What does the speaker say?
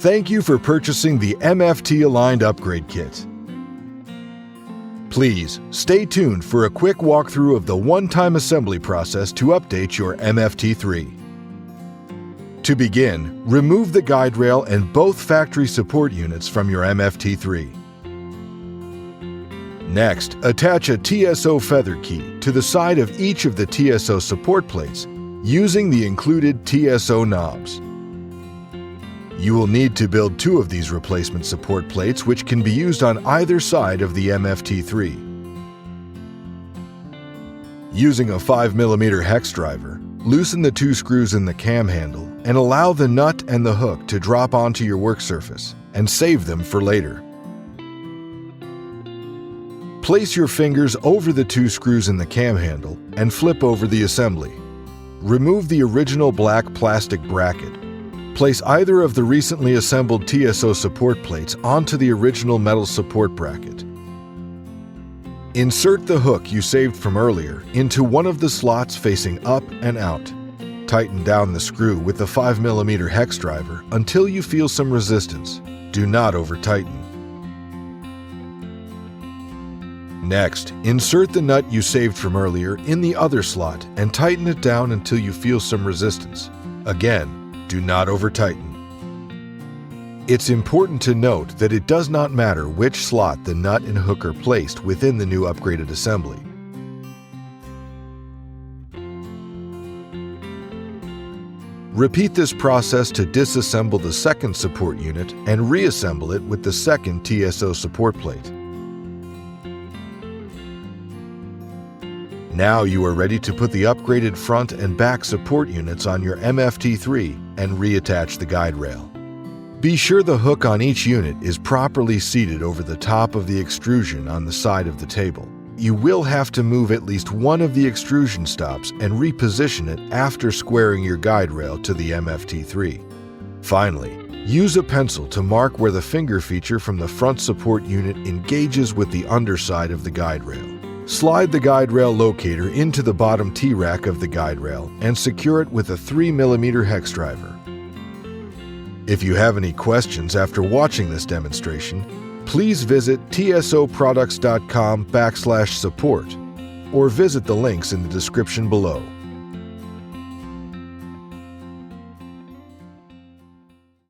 Thank you for purchasing the MFT Aligned Upgrade Kit. Please stay tuned for a quick walkthrough of the one-time assembly process to update your MFT3. To begin, remove the guide rail and both factory support units from your MFT3. Next, attach a TSO feather key to the side of each of the TSO support plates using the included TSO knobs. You will need to build 2 of these replacement support plates, which can be used on either side of the MFT3. Using a 5mm hex driver, loosen the 2 screws in the cam handle and allow the nut and the hook to drop onto your work surface and save them for later. Place your fingers over the 2 screws in the cam handle and flip over the assembly. Remove the original black plastic bracket. Place either of the recently assembled TSO support plates onto the original metal support bracket. Insert the hook you saved from earlier into one of the slots facing up and out. Tighten down the screw with the 5mm hex driver until you feel some resistance. Do not over-tighten. Next, insert the nut you saved from earlier in the other slot and tighten it down until you feel some resistance. Again, do not over-tighten. It's important to note that it does not matter which slot the nut and hook are placed within the new upgraded assembly. Repeat this process to disassemble the second support unit and reassemble it with the second TSO support plate. Now you are ready to put the upgraded front and back support units on your MFT3 and reattach the guide rail. Be sure the hook on each unit is properly seated over the top of the extrusion on the side of the table. You will have to move at least one of the extrusion stops and reposition it after squaring your guide rail to the MFT3. Finally, use a pencil to mark where the finger feature from the front support unit engages with the underside of the guide rail. Slide the guide rail locator into the bottom T-rack of the guide rail and secure it with a 3mm hex driver. If you have any questions after watching this demonstration, please visit tsoproducts.com/support or visit the links in the description below.